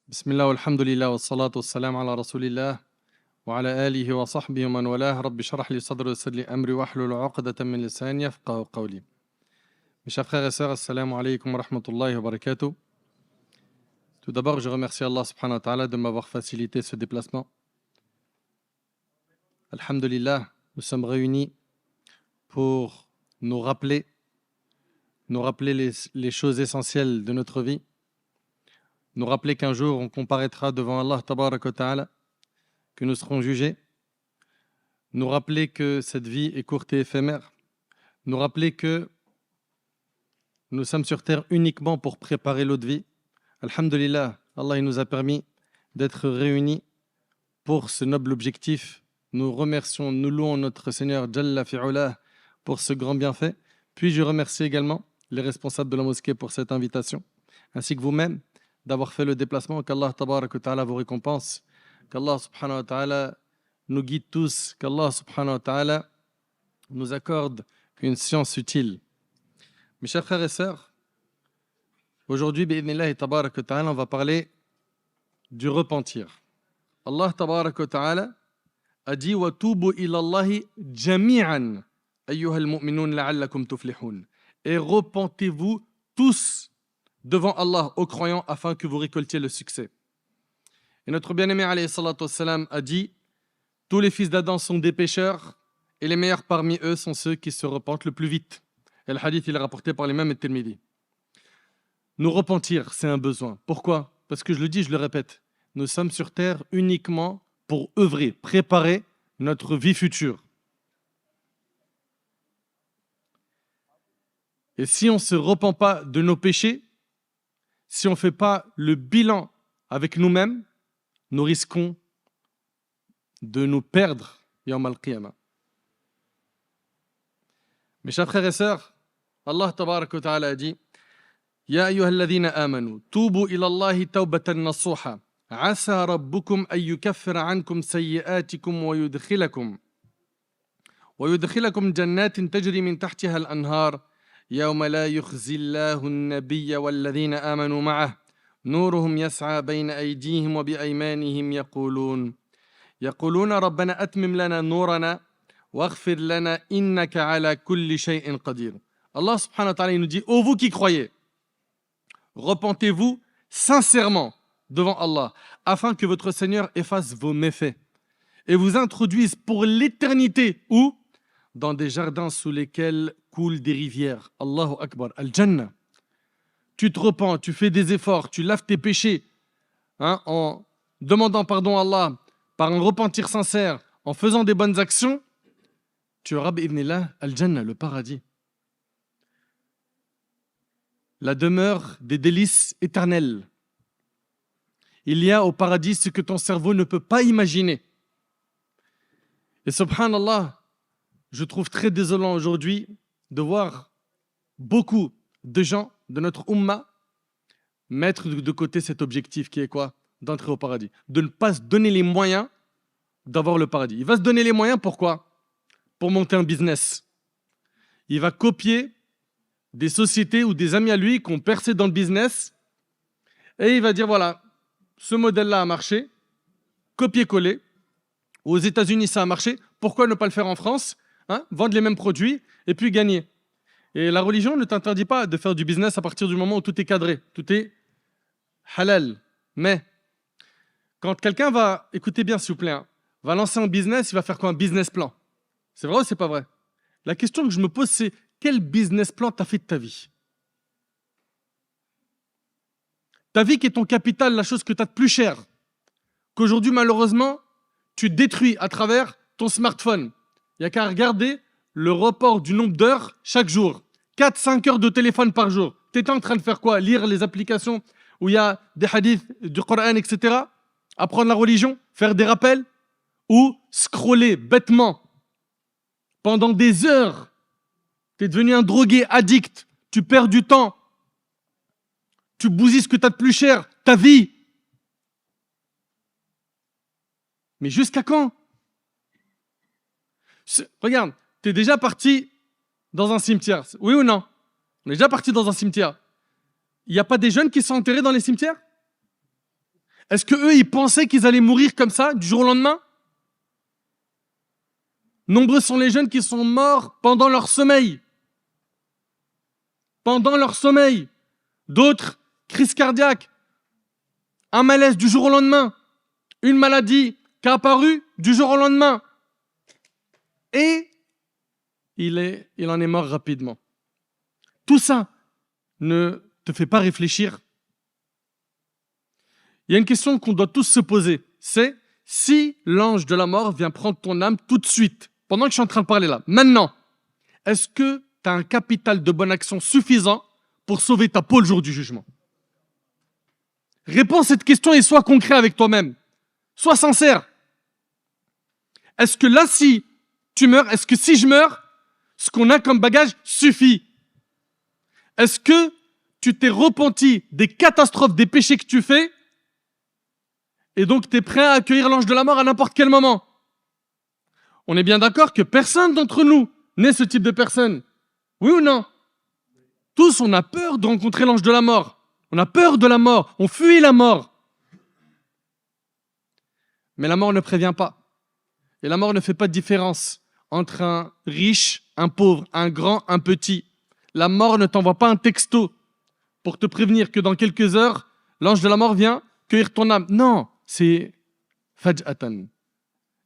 بسم الله والحمد لله والصلاة والسلام على رسول الله وعلى آله وصحبه ومن والاه رب اشرح لي صدري ويسر لي أمري واحلل عقدة من لساني يفقهوا قولي. Mes chers frères et sœurs, assalamu alaikum wa rahmatullahi wa barakatuh. Tout d'abord, je remercie Allah subhanahu wa ta'ala de m'avoir facilité ce déplacement. Alhamdulillah, nous sommes réunis pour nous rappeler les choses essentielles de notre vie, nous rappeler qu'un jour on comparaîtra devant Allah tabarak wa ta'ala, que nous serons jugés, nous rappeler que cette vie est courte et éphémère, nous rappeler que nous sommes sur terre uniquement pour préparer l'autre vie. Alhamdulillah, Allah il nous a permis d'être réunis pour ce noble objectif. Nous remercions, nous louons notre Seigneur Jalla fi'ulah pour ce grand bienfait. Puis je remercie également les responsables de la mosquée pour cette invitation, ainsi que vous-même d'avoir fait le déplacement. Qu'Allah tabarak wa ta'ala vous récompense, qu'Allah subhanahu wa ta'ala nous guide tous, qu'Allah subhanahu wa ta'ala nous accorde une science utile. Mes chers frères et sœurs, aujourd'hui, bi'idhnillahi tabarak wa ta'ala, on va parler du repentir. Allah tabarak wa ta'ala a dit wa tubu ila Allahi jami'an ayyuhal mu'minun la'allakum tuflihun. Et repentez-vous tous devant Allah aux croyants afin que vous récoltiez le succès. Et notre bien-aimé alayhi salatu wassalam a dit tous les fils d'Adam sont des pécheurs et les meilleurs parmi eux sont ceux qui se repentent le plus vite. Et le hadith il est rapporté par l'imam at-Tirmidhi. Nous repentir, c'est un besoin. Pourquoi? Parce que je le dis, je le répète, nous sommes sur terre uniquement pour œuvrer, préparer notre vie future. Et si on ne se repent pas de nos péchés, si on ne fait pas le bilan avec nous-mêmes, nous risquons de nous perdre yawm al-qiyamah. Mes chers frères et sœurs, Allah tabarak wa ta'ala a dit Ya ayyuhalladhina amanu, tubu ila Allahi tawbatan nasuha, asa rabbukum an yukaffira ankum sayyi'atikum wa yudkhilakum jannatin tajri min tahtiha al-anhar يوم لا يخزي الله النبي والذين آمنوا معه نورهم يسعى بين أيديهم وبأيمانهم يقولون ربنا أتمم لنا نورنا واغفر لنا إنك على كل شيء قدير. Allah subhanahu wa ta'ala il nous dit ô vous qui croyez, repentez-vous sincèrement devant Allah afin que votre Seigneur efface vos méfaits et vous introduise pour l'éternité où dans des jardins sous lesquels coulent des rivières. Allahu Akbar, Al-Jannah. Tu te repens, tu fais des efforts, tu laves tes péchés en demandant pardon à Allah, par un repentir sincère, en faisant des bonnes actions, tu auras bi'idhnillah Al-Jannah, le paradis. La demeure des délices éternelles. Il y a au paradis ce que ton cerveau ne peut pas imaginer. Et subhanallah, je trouve très désolant aujourd'hui de voir beaucoup de gens de notre Ummah mettre de côté cet objectif qui est quoi? D'entrer au paradis. De ne pas se donner les moyens d'avoir le paradis. Il va se donner les moyens pourquoi? Pour monter un business. Il va copier des sociétés ou des amis à lui qui ont percé dans le business et il va dire voilà, ce modèle-là a marché, copier-coller. Aux États-Unis ça a marché, pourquoi ne pas le faire en France? Vendre les mêmes produits et puis gagner. Et la religion ne t'interdit pas de faire du business à partir du moment où tout est cadré, tout est halal. Mais quand quelqu'un va, écoutez bien s'il vous plaît, va lancer un business, il va faire quoi? Un business plan. C'est vrai ou c'est pas vrai? La question que je me pose c'est quel business plan t'as fait de ta vie? Ta vie qui est ton capital, la chose que tu as de plus cher, qu'aujourd'hui malheureusement tu détruis à travers ton smartphone. Il n'y a qu'à regarder le report du nombre d'heures chaque jour. 4-5 heures de téléphone par jour. Tu étais en train de faire quoi? Lire les applications où il y a des hadiths du Coran, etc. Apprendre la religion, faire des rappels ou scroller bêtement pendant des heures. Tu es devenu un drogué, addict. Tu perds du temps. Tu bousilles ce que tu as de plus cher, ta vie. Mais jusqu'à quand? Regarde, tu es déjà parti dans un cimetière. Oui ou non? On est déjà parti dans un cimetière. Il n'y a pas des jeunes qui sont enterrés dans les cimetières? Est-ce qu'eux, ils pensaient qu'ils allaient mourir comme ça, du jour au lendemain? Nombreux sont les jeunes qui sont morts pendant leur sommeil. Pendant leur sommeil. D'autres, crise cardiaque, un malaise du jour au lendemain, une maladie qui a apparu du jour au lendemain. Et il en est mort rapidement. Tout ça ne te fait pas réfléchir. Il y a une question qu'on doit tous se poser, c'est si l'ange de la mort vient prendre ton âme tout de suite, pendant que je suis en train de parler là, maintenant, est-ce que tu as un capital de bonne action suffisant pour sauver ta peau le jour du jugement? Réponds à cette question et sois concret avec toi-même. Sois sincère. Est-ce que là, si tu meurs, est-ce que si je meurs, ce qu'on a comme bagage suffit? Est-ce que tu t'es repenti des catastrophes, des péchés que tu fais, et donc tu es prêt à accueillir l'ange de la mort à n'importe quel moment? On est bien d'accord que personne d'entre nous n'est ce type de personne. Oui ou non? Tous, on a peur de rencontrer l'ange de la mort. On a peur de la mort. On fuit la mort. Mais la mort ne prévient pas. Et la mort ne fait pas de différence entre un riche, un pauvre, un grand, un petit. La mort ne t'envoie pas un texto pour te prévenir que dans quelques heures, l'ange de la mort vient cueillir ton âme. Non, c'est faj'atan.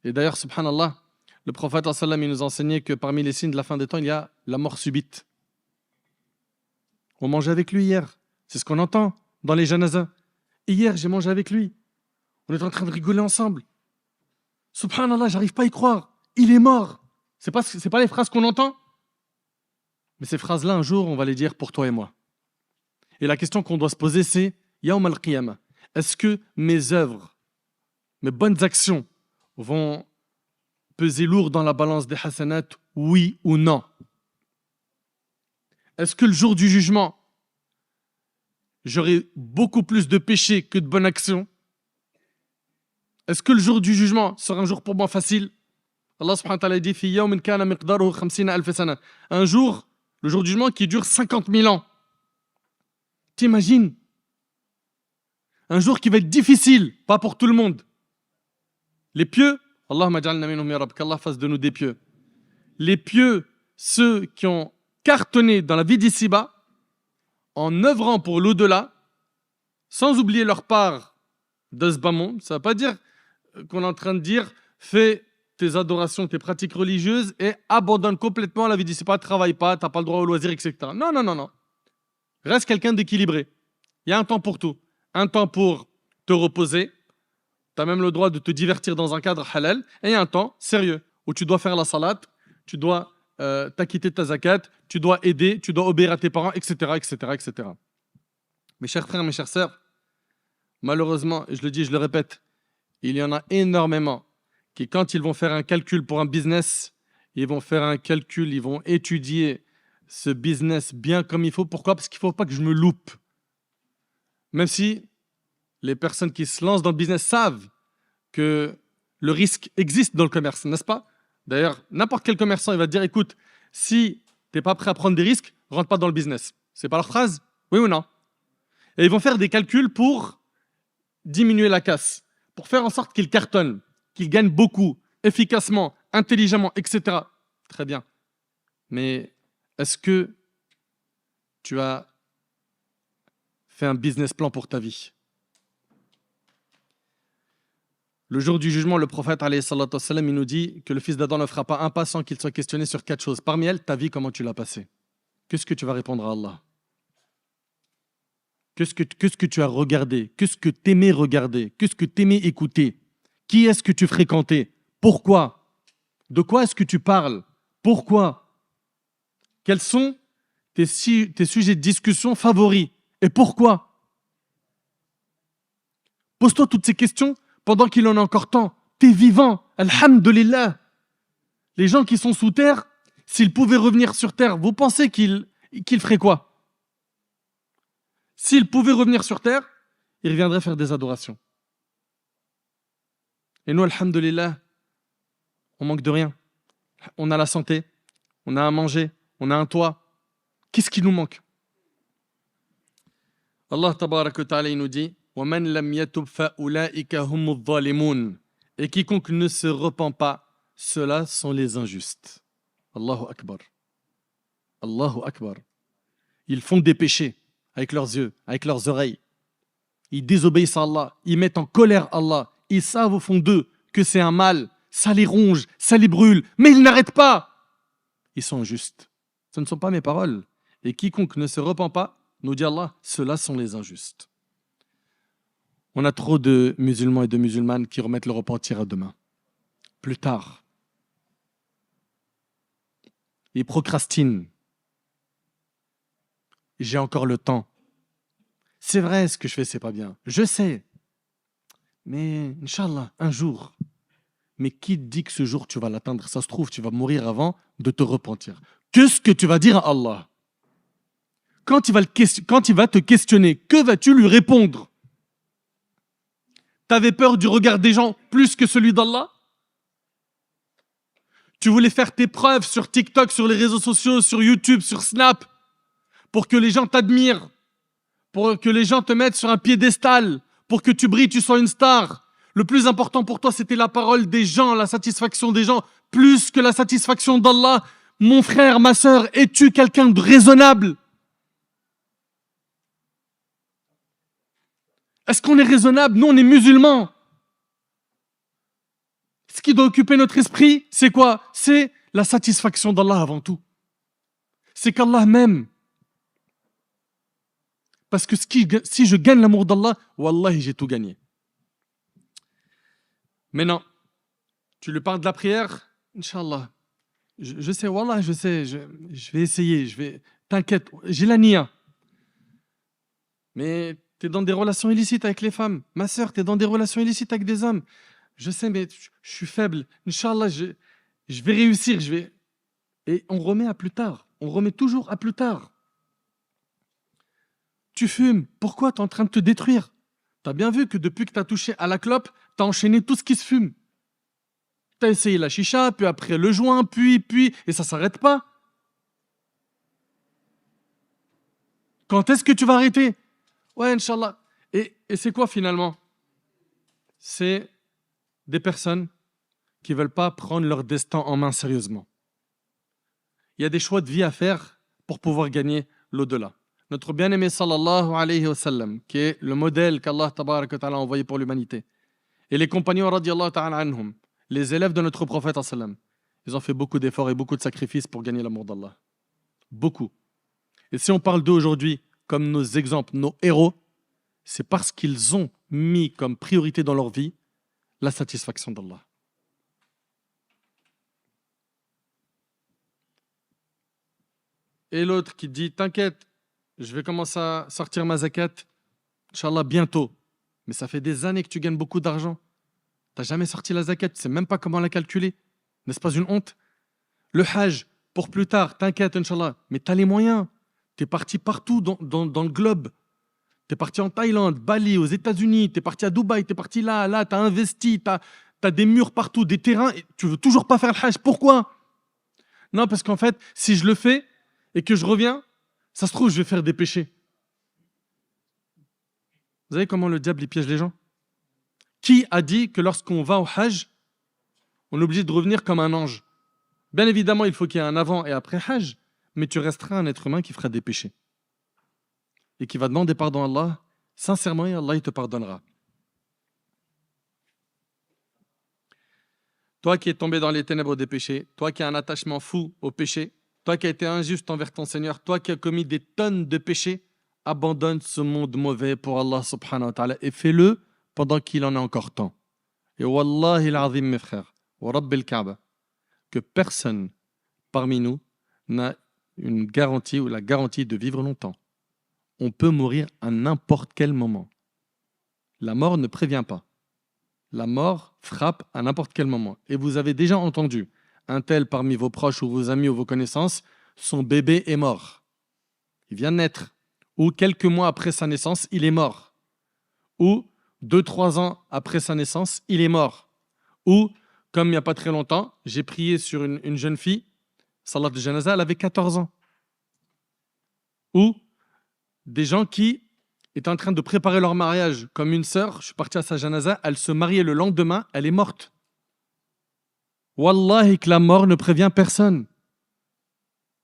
Et d'ailleurs, subhanallah, le prophète sallam, il nous enseignait que parmi les signes de la fin des temps, il y a la mort subite. On mangeait avec lui hier. C'est ce qu'on entend dans les janazas. Hier, j'ai mangé avec lui. On est en train de rigoler ensemble. Subhanallah, j'arrive pas à y croire. Il est mort. C'est pas les phrases qu'on entend. Mais ces phrases-là, un jour, on va les dire pour toi et moi. Et la question qu'on doit se poser, c'est Yawm al-Qiyamah. Est-ce que mes œuvres, mes bonnes actions vont peser lourd dans la balance des hasanat, oui ou non? Est-ce que le jour du jugement, j'aurai beaucoup plus de péchés que de bonnes actions? Est-ce que le jour du jugement sera un jour pour moi facile? Allah subhanahu wa ta'ala dit Fi yawmin kana miqdaruhu 50 alf sana. Un jour, le jour du jugement qui dure 50 000 ans. T'imagines? Un jour qui va être difficile, pas pour tout le monde. Les pieux, Allahumma ja'alna minhum ya Rabb, qu'Allah fasse de nous des pieux. Les pieux, ceux qui ont cartonné dans la vie d'ici-bas, en œuvrant pour l'au-delà, sans oublier leur part de ce bas monde. Ça ne veut pas dire qu'on est en train de dire fais tes adorations, tes pratiques religieuses et abandonne complètement la vie d'ici-bas, travaille pas, tu n'as pas le droit au loisir, etc. Non, non, non, non. Reste quelqu'un d'équilibré. Il y a un temps pour tout. Un temps pour te reposer. Tu as même le droit de te divertir dans un cadre halal. Et il y a un temps sérieux où tu dois faire la salat, tu dois t'acquitter de ta zakat, tu dois aider, tu dois obéir à tes parents, etc., etc., etc. Mes chers frères, mes chères sœurs, malheureusement, je le dis, je le répète, il y en a énormément qui, quand ils vont faire un calcul pour un business, ils vont faire un calcul, ils vont étudier ce business bien comme il faut. Pourquoi? Parce qu'il ne faut pas que je me loupe. Même si les personnes qui se lancent dans le business savent que le risque existe dans le commerce, n'est-ce pas? D'ailleurs, n'importe quel commerçant, il va te dire, écoute, si tu n'es pas prêt à prendre des risques, rentre pas dans le business. C'est pas leur phrase? Oui ou non? Et ils vont faire des calculs pour diminuer la casse, pour faire en sorte qu'ils cartonnent, qu'ils gagnent beaucoup, efficacement, intelligemment, etc. Très bien. Mais est-ce que tu as fait un business plan pour ta vie? Le jour du jugement, le prophète alayhi salatu wassalam, il nous dit que le fils d'Adam ne fera pas un pas sans qu'il soit questionné sur 4 choses. Parmi elles, ta vie, comment tu l'as passée? Qu'est-ce que tu vas répondre à Allah? Qu'est-ce que tu as regardé? Qu'est-ce que tu aimais regarder? Qu'est-ce que tu aimais écouter? Qui est-ce que tu fréquentais? Pourquoi? De quoi est-ce que tu parles? Pourquoi? Quels sont tes sujets de discussion favoris? Et pourquoi? Pose-toi toutes ces questions pendant qu'il en a encore temps. Tu es vivant, alhamdulillah. Les gens qui sont sous terre, s'ils pouvaient revenir sur terre, vous pensez qu'ils feraient quoi? S'ils pouvaient revenir sur terre, ils reviendraient faire des adorations. Et nous, alhamdulillah, on manque de rien. On a la santé, on a à manger, on a un toit. Qu'est-ce qui nous manque? Allah tabarak wa ta'ala, il nous dit وَمَنْ لَمْ يَتُبْ فَأُولَٰئِكَ هُمُ الظَّالِمُونَ. Et quiconque ne se repent pas, ceux-là sont les injustes. Allahu Akbar. Allahu Akbar. Ils font des péchés avec leurs yeux, avec leurs oreilles. Ils désobéissent à Allah, ils mettent en colère Allah. Ils savent au fond d'eux que c'est un mal, ça les ronge, ça les brûle, mais ils n'arrêtent pas. Ils sont injustes. Ce ne sont pas mes paroles. Et quiconque ne se repent pas, nous dit Allah, ceux-là sont les injustes. On a trop de musulmans et de musulmanes qui remettent le repentir à demain. Plus tard. Ils procrastinent. J'ai encore le temps. C'est vrai, ce que je fais, c'est pas bien. Je sais. Mais, Inch'Allah, un jour. Mais qui te dit que ce jour, tu vas l'atteindre? Ça se trouve, tu vas mourir avant de te repentir. Qu'est-ce que tu vas dire à Allah? Quand il va te questionner, que vas-tu lui répondre? T'avais peur du regard des gens plus que celui d'Allah? Tu voulais faire tes preuves sur TikTok, sur les réseaux sociaux, sur YouTube, sur Snap, pour que les gens t'admirent, pour que les gens te mettent sur un piédestal, pour que tu brilles, tu sois une star. Le plus important pour toi, c'était la parole des gens, la satisfaction des gens, plus que la satisfaction d'Allah. Mon frère, ma sœur, es-tu quelqu'un de raisonnable? Est-ce qu'on est raisonnable? Nous, on est musulmans. Ce qui doit occuper notre esprit, c'est quoi? C'est la satisfaction d'Allah avant tout. C'est qu'Allah m'aime. Parce que si je gagne l'amour d'Allah, wallahi, j'ai tout gagné. Mais non, tu lui parles de la prière, Inch'Allah. Je sais, wallah, je sais, je vais essayer, t'inquiète, j'ai la nia. Mais tu es dans des relations illicites avec les femmes. Ma sœur, tu es dans des relations illicites avec des hommes. Je sais, mais je suis faible. Inch'Allah, je vais réussir, Et on remet à plus tard. On remet toujours à plus tard. Tu fumes. Pourquoi? Tu es en train de te détruire. Tu as bien vu que depuis que tu as touché à la clope, tu as enchaîné tout ce qui se fume. Tu as essayé la chicha, puis après le joint, puis, et ça ne s'arrête pas. Quand est-ce que tu vas arrêter? Ouais, Inch'Allah. Et c'est quoi finalement? C'est des personnes qui ne veulent pas prendre leur destin en main sérieusement. Il y a des choix de vie à faire pour pouvoir gagner l'au-delà. Notre bien-aimé sallallahu alayhi wa sallam, qui est le modèle qu'Allah tabarak wa ta'ala a envoyé pour l'humanité, et les compagnons radiyallahu ta'ala anhum, les élèves de notre prophète sallam, ils ont fait beaucoup d'efforts et beaucoup de sacrifices pour gagner l'amour d'Allah. Beaucoup. Et si on parle d'eux aujourd'hui comme nos exemples, nos héros, c'est parce qu'ils ont mis comme priorité dans leur vie la satisfaction d'Allah. Et l'autre qui dit, t'inquiète, je vais commencer à sortir ma zakat, Inch'Allah, bientôt. Mais ça fait des années que tu gagnes beaucoup d'argent. Tu n'as jamais sorti la zakat, tu ne sais même pas comment la calculer. N'est-ce pas une honte? Le hajj, pour plus tard, t'inquiète, Inch'Allah. Mais tu as les moyens. Tu es parti partout dans le globe. Tu es parti en Thaïlande, Bali, aux États-Unis, tu es parti à Dubaï, tu es parti là, tu as investi, tu as des murs partout, des terrains, et tu veux toujours pas faire le hajj. Pourquoi? Non, parce qu'en fait, si je le fais et que je reviens, ça se trouve, je vais faire des péchés. Vous savez comment le diable il piège les gens? Qui a dit que lorsqu'on va au hajj, on est obligé de revenir comme un ange? Bien évidemment, il faut qu'il y ait un avant et après hajj, mais tu resteras un être humain qui fera des péchés. Et qui va demander pardon à Allah, sincèrement, et Allah il te pardonnera. Toi qui es tombé dans les ténèbres des péchés, toi qui as un attachement fou au péché, toi qui as été injuste envers ton Seigneur, toi qui as commis des tonnes de péchés, abandonne ce monde mauvais pour Allah subhanahu wa ta'ala et fais-le pendant qu'il en a encore temps. Et wallahi l'azim mes frères, wa rabbil Kaaba, que personne parmi nous n'a une garantie ou la garantie de vivre longtemps. On peut mourir à n'importe quel moment. La mort ne prévient pas. La mort frappe à n'importe quel moment. Et vous avez déjà entendu un tel parmi vos proches ou vos amis ou vos connaissances, son bébé est mort. Il vient de naître. Ou quelques mois après sa naissance, il est mort. Ou 2-3 ans après sa naissance, il est mort. Ou, comme il n'y a pas très longtemps, j'ai prié sur une jeune fille, salat de janaza, elle avait 14 ans. Ou des gens qui étaient en train de préparer leur mariage comme une sœur. Je suis parti à sa janaza, elle se mariait le lendemain, elle est morte. Wallahi que la mort ne prévient personne.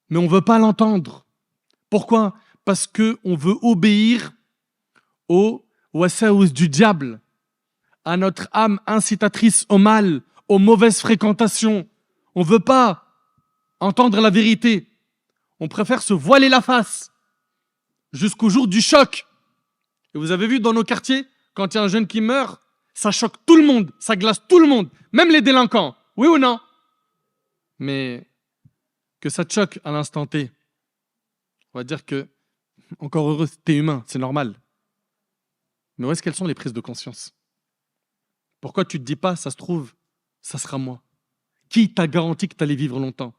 Mais on ne veut pas l'entendre. Pourquoi? Parce qu'on veut obéir au wasaous du diable, à notre âme incitatrice au mal, aux mauvaises fréquentations. On ne veut pas entendre la vérité. On préfère se voiler la face jusqu'au jour du choc. Et vous avez vu dans nos quartiers, quand il y a un jeune qui meurt, ça choque tout le monde, ça glace tout le monde, même les délinquants. Oui ou non? Mais que ça te choque à l'instant T, on va dire que, encore heureux, t'es humain, c'est normal. Mais où est-ce qu'elles sont les prises de conscience? Pourquoi tu ne te dis pas, ça se trouve, ça sera moi? Qui t'a garanti que tu allais vivre longtemps?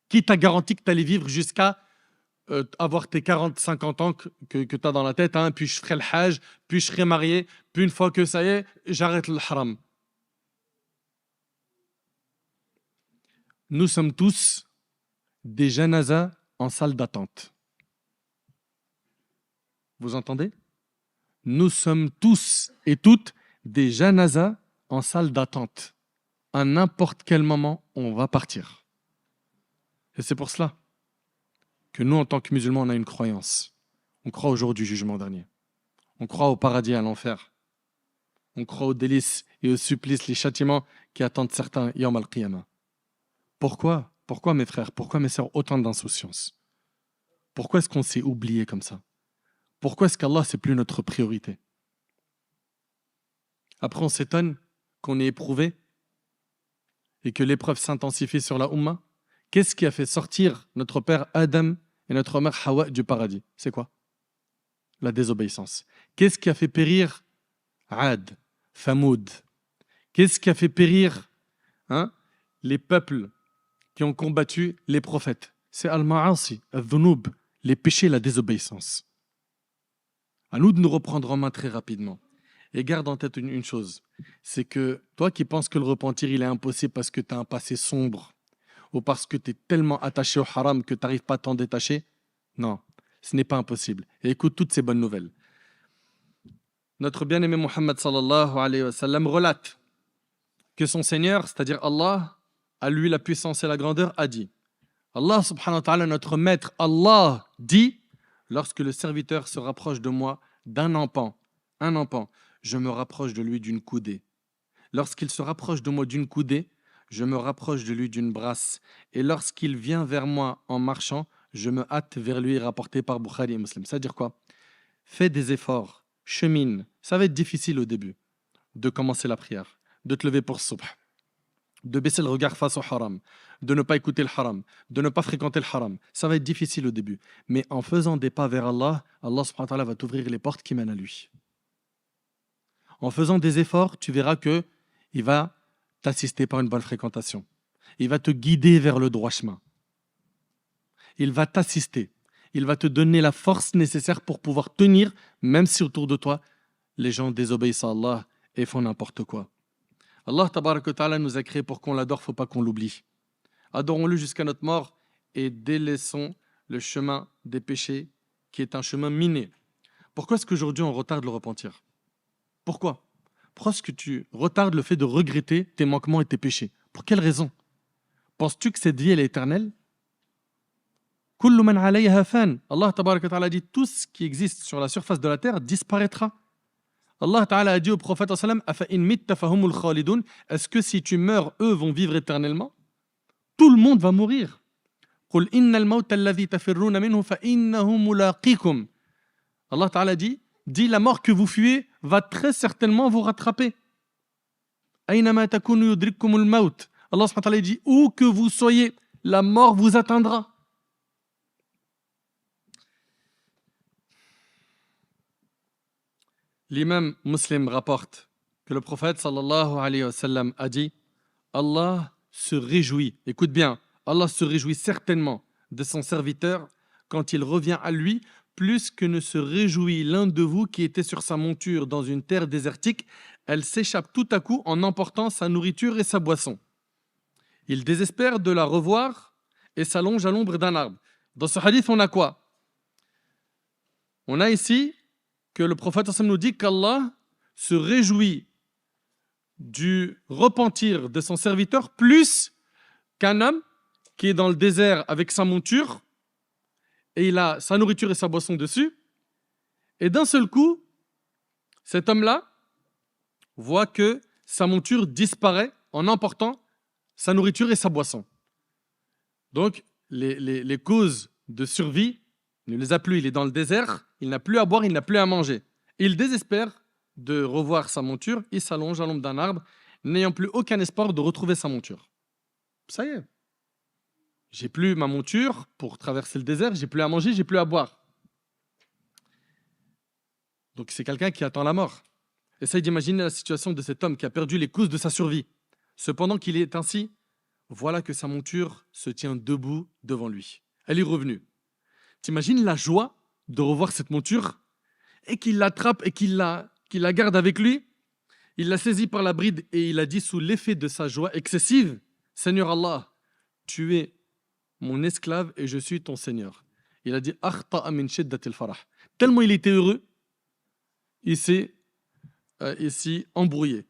Qui t'a garanti que tu allais vivre jusqu'à avoir tes 40-50 ans que tu as dans la tête, hein, puis je ferai le hajj, puis je serai marié, puis une fois que ça y est, j'arrête le haram. Nous sommes tous des janazas en salle d'attente. Vous entendez? Nous sommes tous et toutes des janazas en salle d'attente. À n'importe quel moment, on va partir. Et c'est pour cela que nous, en tant que musulmans, on a une croyance. On croit au jour du jugement dernier. On croit au paradis et à l'enfer. On croit aux délices et aux supplices, les châtiments qui attendent certains yawm al-qiyamah. Pourquoi? Pourquoi, mes frères? Pourquoi, mes sœurs, autant d'insouciance? Pourquoi est-ce qu'on s'est oublié comme ça? Pourquoi est-ce qu'Allah, c'est plus notre priorité? Après, on s'étonne qu'on ait éprouvé et que l'épreuve s'intensifie sur la Ummah. Qu'est-ce qui a fait sortir notre père Adam et notre mère Hawa du paradis? C'est quoi? La désobéissance. Qu'est-ce qui a fait périr Ad, Thamoud? Qu'est-ce qui a fait périr les peuples qui ont combattu les prophètes? C'est Al-Ma'asi, Al-Dhunoub, les péchés, la désobéissance. À nous de nous reprendre en main très rapidement. Et garde en tête une chose, c'est que toi qui penses que le repentir il est impossible parce que tu as un passé sombre, ou parce que tu es tellement attaché au haram que tu n'arrives pas à t'en détacher, non, ce n'est pas impossible. Et écoute toutes ces bonnes nouvelles. Notre bien-aimé Muhammad sallallahu alayhi wa sallam relate que son Seigneur, c'est-à-dire Allah, à lui la puissance et la grandeur, a dit, Allah subhanahu wa ta'ala, notre maître, Allah dit, lorsque le serviteur se rapproche de moi d'un empan, je me rapproche de lui d'une coudée. Lorsqu'il se rapproche de moi d'une coudée, je me rapproche de lui d'une brasse. Et lorsqu'il vient vers moi en marchant, je me hâte vers lui, rapporté par Bukhari et Muslim. C'est-à-dire quoi? Fais des efforts, chemine. Ça va être difficile au début de commencer la prière, de te lever pour subh, de baisser le regard face au haram, de ne pas écouter le haram, de ne pas fréquenter le haram. Ça va être difficile au début. Mais en faisant des pas vers Allah, Allah subhanahu wa ta'ala va t'ouvrir les portes qui mènent à lui. En faisant des efforts, tu verras que il va t'assister par une bonne fréquentation. Il va te guider vers le droit chemin. Il va t'assister. Il va te donner la force nécessaire pour pouvoir tenir, même si autour de toi, les gens désobéissent à Allah et font n'importe quoi. Allah tabaraka wa ta'ala nous a créés pour qu'on l'adore, il ne faut pas qu'on l'oublie. Adorons-le jusqu'à notre mort et délaissons le chemin des péchés qui est un chemin miné. Pourquoi est-ce qu'aujourd'hui on retarde le repentir? Pourquoi? Pourquoi est-ce que tu retardes le fait de regretter tes manquements et tes péchés? Pour quelle raison? Penses-tu que cette vie elle est éternelle? Kullu man alayha fan. Allah tabaraka wa ta'ala dit tout ce qui existe sur la surface de la terre disparaîtra. Allah ta'ala a dit au prophète sallam afa in mitta fahumul khalidun, est-ce que si tu meurs eux vont vivre éternellement? Tout le monde va mourir. Qul innal mawta alladhi tafirruna minhu fa innahu mulaqikum. Allah ta'ala dit la mort que vous fuyez va très certainement vous rattraper. Aynama takunu yudrikkumul maut. Allah subhanahu wa ta'ala dit où que vous soyez, la mort vous atteindra. L'imam Muslim rapporte que le prophète sallallahu alayhi wa sallam a dit Allah se réjouit, écoute bien, Allah se réjouit certainement de son serviteur quand il revient à lui plus que ne se réjouit l'un de vous qui était sur sa monture dans une terre désertique, elle s'échappe tout à coup en emportant sa nourriture et sa boisson. Il désespère de la revoir et s'allonge à l'ombre d'un arbre. Dans ce hadith, on a quoi? On a ici que le prophète nous dit qu'Allah se réjouit du repentir de son serviteur plus qu'un homme qui est dans le désert avec sa monture et il a sa nourriture et sa boisson dessus. Et d'un seul coup, cet homme-là voit que sa monture disparaît en emportant sa nourriture et sa boisson. Donc, les causes de survie, il ne les a plus. Il est dans le désert, il n'a plus à boire, il n'a plus à manger. Il désespère de revoir sa monture, il s'allonge à l'ombre d'un arbre, n'ayant plus aucun espoir de retrouver sa monture. Ça y est, j'ai plus ma monture pour traverser le désert, j'ai plus à manger, j'ai plus à boire. Donc c'est quelqu'un qui attend la mort. Essaye d'imaginer la situation de cet homme qui a perdu les causes de sa survie. Cependant qu'il est ainsi, voilà que sa monture se tient debout devant lui. Elle est revenue. T'imagines la joie de revoir cette monture et qu'il l'attrape et qu'il la garde avec lui. Il l'a saisie par la bride et il a dit sous l'effet de sa joie excessive, « Seigneur Allah, tu es mon esclave et je suis ton Seigneur. » Il a dit « Akhta'a min shiddatil farah » Tellement il était heureux, il s'est embrouillé.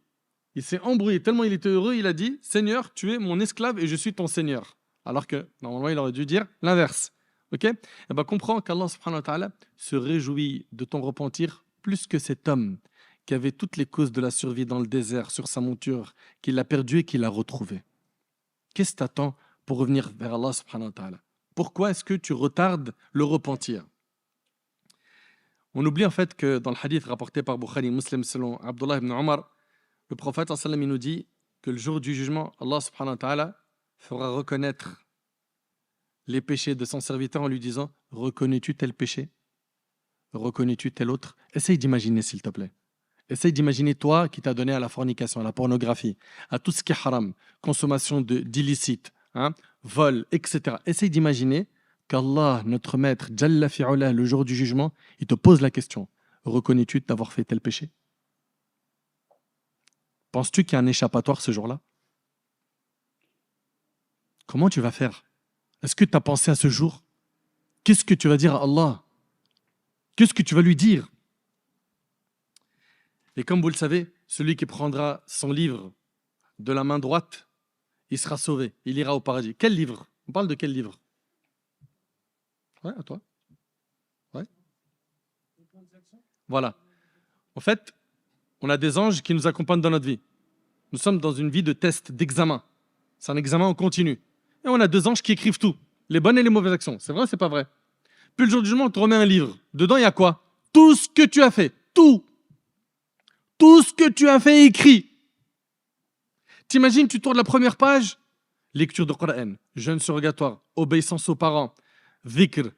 Il s'est embrouillé tellement il était heureux, il a dit « Seigneur, tu es mon esclave et je suis ton Seigneur. » Alors que normalement il aurait dû dire l'inverse. Ok? Eh bien, comprends qu'Allah subhanahu wa ta'ala se réjouit de ton repentir plus que cet homme qui avait toutes les causes de la survie dans le désert sur sa monture, qu'il a perdu et qu'il a retrouvé. Qu'est-ce que tu attends pour revenir vers Allah subhanahu wa ta'ala? Pourquoi est-ce que tu retardes le repentir? On oublie en fait que dans le hadith rapporté par Bukhari Muslim selon Abdullah ibn Omar, le prophète sallam il nous dit que le jour du jugement, Allah subhanahu wa ta'ala fera reconnaître les péchés de son serviteur en lui disant « Reconnais-tu tel péché? Reconnais-tu tel autre ?» Essaye d'imaginer s'il te plaît. Essaye d'imaginer toi qui t'as donné à la fornication, à la pornographie, à tout ce qui est haram, consommation d'illicite, vol, etc. Essaye d'imaginer qu'Allah, notre maître, Jalla fi'ula, le jour du jugement, il te pose la question. Reconnais-tu d'avoir fait tel péché? Penses-tu qu'il y a un échappatoire ce jour-là? Comment tu vas faire? Est-ce que tu as pensé à ce jour? Qu'est-ce que tu vas dire à Allah? Qu'est-ce que tu vas lui dire? Et comme vous le savez, celui qui prendra son livre de la main droite, il sera sauvé, il ira au paradis. Quel livre? On parle de quel livre? Ouais, à toi. Ouais. Voilà. En fait, on a des anges qui nous accompagnent dans notre vie. Nous sommes dans une vie de test, d'examen. C'est un examen en continu. Et on a deux anges qui écrivent tout, les bonnes et les mauvaises actions. C'est vrai ou c'est pas vrai? Puis le jour du jugement, on te remet un livre. Dedans, il y a quoi? Tout ce que tu as fait. Tout. Tout ce que tu as fait écrit. T'imagines, tu tournes la première page, lecture de Coran, jeûne surrogatoire, obéissance aux parents, dhikr,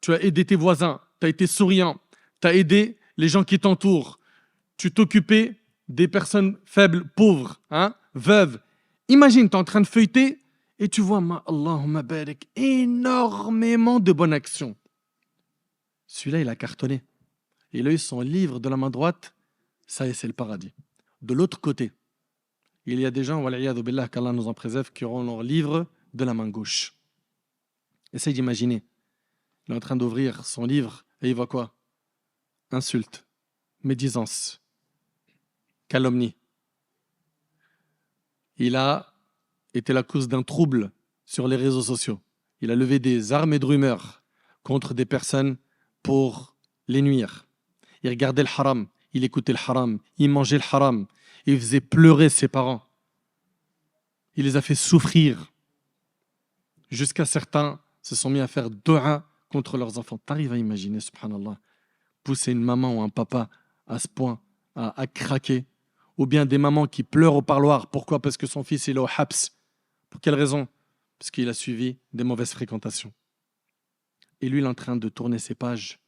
tu as aidé tes voisins, tu as été souriant, tu as aidé les gens qui t'entourent, tu t'occupais des personnes faibles, pauvres, veuves. Imagine, tu es en train de feuilleter et tu vois, Allahumma barik, énormément de bonnes actions. Celui-là, il a cartonné. Il a eu son livre de la main droite, ça y est, c'est le paradis. De l'autre côté, il y a des gens, wal'iyadhu billah, qu'Allah nous en préserve, qui auront leur livre de la main gauche. Essaye d'imaginer. Il est en train d'ouvrir son livre et il voit quoi? Insulte, médisance, calomnie. Il a été la cause d'un trouble sur les réseaux sociaux. Il a levé des armées de rumeurs contre des personnes pour les nuire. Il regardait le haram, il écoutait le haram, il mangeait le haram, il faisait pleurer ses parents. Il les a fait souffrir. Jusqu'à certains se sont mis à faire dua contre leurs enfants. T'arrives à imaginer, subhanallah, pousser une maman ou un papa à ce point à craquer, ou bien des mamans qui pleurent au parloir. Pourquoi? Parce que son fils il est au habs. Pour quelle raison? Parce qu'il a suivi des mauvaises fréquentations. Et lui, il est en train de tourner ses pages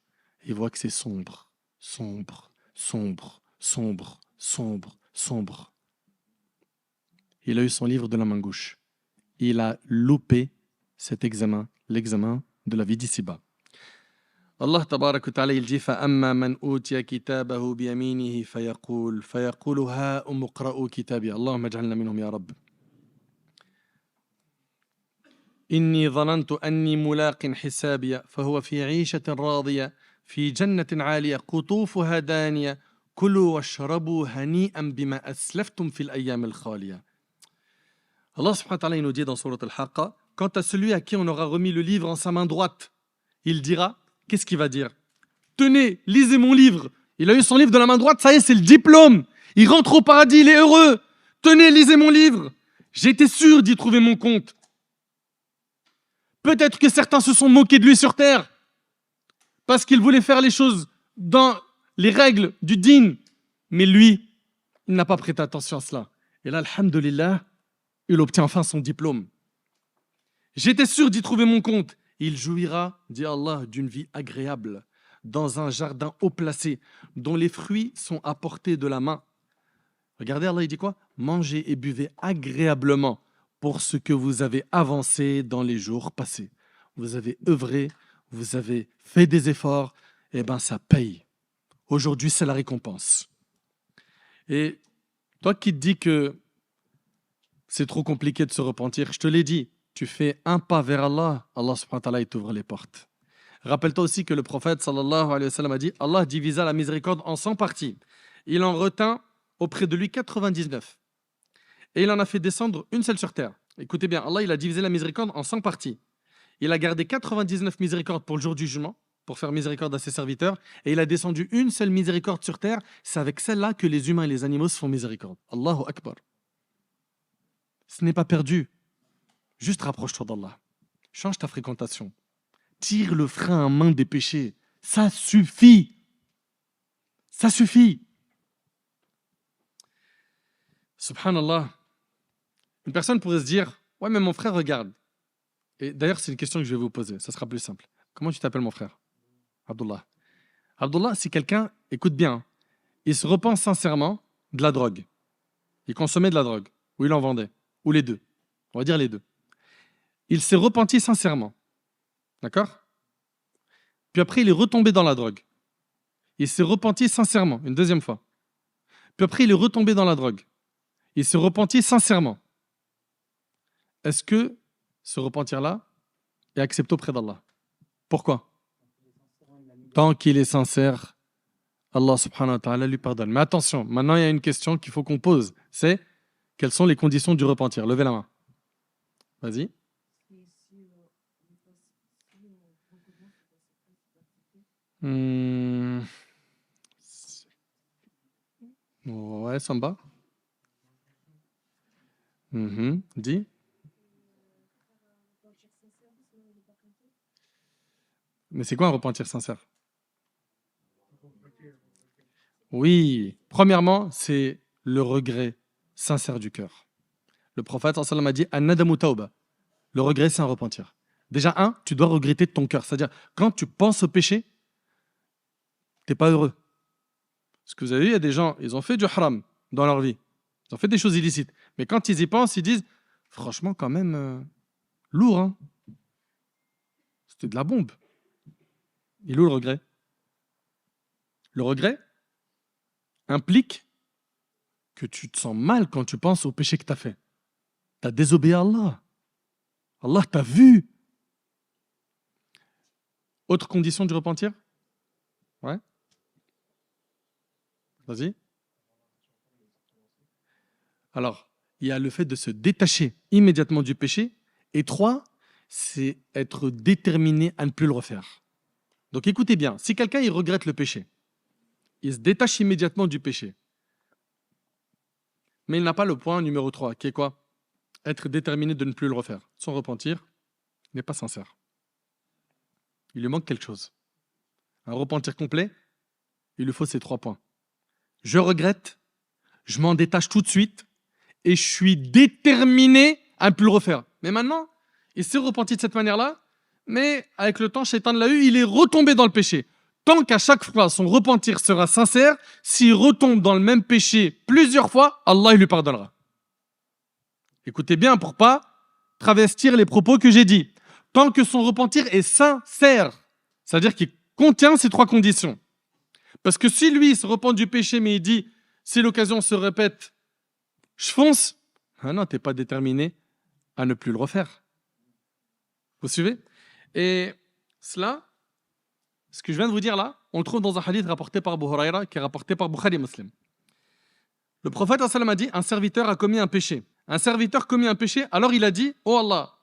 et il voit que c'est sombre, sombre, sombre, sombre, sombre, sombre. Il a eu son livre de la main gauche. Il a loupé cet examen, l'examen de la vie d'ici-bas. Allah tabarak wa ta'ala il dit فَأَمَّا مَنْ أُوتِيَ كِتَابَهُ بِيَمِينِهِ فَيَقُولُ هَاؤُمُ اقْرَءُوا كِتَابِيَهْ اللهم اجعلنا منهم يا رب إني ظننت أني ملاق حسابي فهو في عيشة راضية في جنة عالية قطوفها دانية كلوا واشربوا هنيئا بما أسلفتم في الأيام الخالية. Allah subhanahu wa ta'ala il nous dit dans Sourate Al-Haqqa, quant à celui à qui on aura remis le livre en sa main droite, il dira, qu'est-ce qu'il va dire? Tenez, lisez mon livre. Il a eu son livre de la main droite, ça y est, c'est le diplôme. Il rentre au paradis, il est heureux. Tenez, lisez mon livre. J'étais sûr d'y trouver mon compte. Peut-être que certains se sont moqués de lui sur terre parce qu'il voulait faire les choses dans les règles du din. Mais lui, il n'a pas prêté attention à cela. Et là, alhamdulillah, il obtient enfin son diplôme. J'étais sûr d'y trouver mon compte. Il jouira, dit Allah, d'une vie agréable, dans un jardin haut placé, dont les fruits sont à portée de la main. Regardez, Allah, il dit quoi? Mangez et buvez agréablement pour ce que vous avez avancé dans les jours passés. Vous avez œuvré, vous avez fait des efforts, et bien ça paye. Aujourd'hui, c'est la récompense. Et toi qui te dis que c'est trop compliqué de se repentir, je te l'ai dit, tu fais un pas vers Allah, Allah subhanahu wa ta'ala, il t'ouvre les portes. Rappelle-toi aussi que le prophète sallallahu alayhi wa sallam a dit, Allah divisa la miséricorde en 100 parties. Il en retint auprès de lui 99. Et il en a fait descendre une seule sur terre. Écoutez bien, Allah il a divisé la miséricorde en 100 parties. Il a gardé 99 miséricordes pour le jour du jugement, pour faire miséricorde à ses serviteurs, et il a descendu une seule miséricorde sur terre. C'est avec celle-là que les humains et les animaux se font miséricorde. Allahu Akbar. Ce n'est pas perdu. Juste rapproche-toi d'Allah. Change ta fréquentation. Tire le frein à main des péchés. Ça suffit. Ça suffit. Subhanallah. Une personne pourrait se dire, ouais, mais mon frère regarde. Et d'ailleurs, c'est une question que je vais vous poser. Ça sera plus simple. Comment tu t'appelles, mon frère? Abdullah. Abdullah, si quelqu'un, écoute bien, il se repent sincèrement de la drogue. Il consommait de la drogue. Ou il en vendait. Ou les deux. On va dire les deux. Il s'est repenti sincèrement. D'accord? Puis après, il est retombé dans la drogue. Il s'est repenti sincèrement, une deuxième fois. Puis après, il est retombé dans la drogue. Il s'est repenti sincèrement. Est-ce que ce repentir-là est accepté auprès d'Allah? Pourquoi? Tant qu'il est sincère, Allah subhanahu wa ta'ala lui pardonne. Mais attention, maintenant il y a une question qu'il faut qu'on pose. C'est, quelles sont les conditions du repentir? Levez la main. Vas-y. Ouais, Samba. Dis. Mais c'est quoi un repentir sincère? Oui, premièrement, c'est le regret sincère du cœur. Le prophète sallallahu alayhi wa sallam a dit An-nadamu tawba. Le regret, c'est un repentir. Déjà, tu dois regretter de ton cœur. C'est-à-dire, quand tu penses au péché, tu n'es pas heureux. Parce que vous avez vu, il y a des gens, ils ont fait du haram dans leur vie. Ils ont fait des choses illicites. Mais quand ils y pensent, ils disent, franchement, quand même, lourd, hein? C'était de la bombe. Il est où le regret? Le regret implique que tu te sens mal quand tu penses au péché que tu as fait. Tu as désobéi à Allah. Allah t'a vu. Autre condition du repentir? Ouais. Vas-y. Alors, il y a le fait de se détacher immédiatement du péché. Et 3, c'est être déterminé à ne plus le refaire. Donc écoutez bien, si quelqu'un il regrette le péché, il se détache immédiatement du péché, mais il n'a pas le point numéro 3, qui est quoi? Être déterminé de ne plus le refaire. Son repentir n'est pas sincère. Il lui manque quelque chose. Un repentir complet, il lui faut ces 3 points. Je regrette, je m'en détache tout de suite, et je suis déterminé à ne plus le refaire. Mais maintenant, il s'est repenti de cette manière-là, mais avec le temps, Shaitan l'a eu, il est retombé dans le péché. Tant qu'à chaque fois, son repentir sera sincère, s'il retombe dans le même péché plusieurs fois, Allah il lui pardonnera. Écoutez bien pour pas travestir les propos que j'ai dit. Tant que son repentir est sincère, c'est-à-dire qu'il contient ces 3 conditions. Parce que si lui il se repent du péché, mais il dit, si l'occasion se répète, je fonce. Ah non, tu n'es pas déterminé à ne plus le refaire. Vous suivez? Et cela, Ce que je viens de vous dire là, on le trouve dans un hadith rapporté par Abu Huraira, qui est rapporté par Bukhari et Muslim. Le prophète a dit, un serviteur a commis un péché. Un serviteur commis un péché, alors il a dit, oh Allah,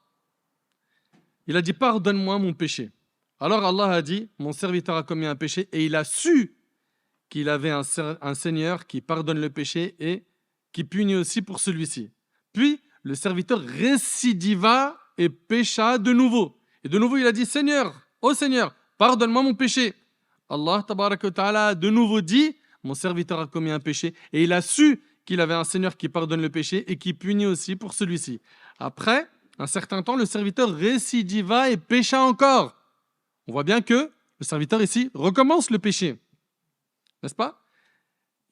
il a dit, pardonne-moi mon péché. Alors Allah a dit, mon serviteur a commis un péché, et il a su qu'il avait un Seigneur qui pardonne le péché et qui punit aussi pour celui-ci. Puis, le serviteur récidiva et pécha de nouveau. Et de nouveau, il a dit, Seigneur, ô Seigneur, pardonne-moi mon péché. Allah tabaraka wa ta'ala a de nouveau dit, mon serviteur a commis un péché, et il a su qu'il avait un Seigneur qui pardonne le péché et qui punit aussi pour celui-ci. Après un certain temps, le serviteur récidiva et pécha encore. On voit bien que le serviteur ici recommence le péché. N'est-ce pas?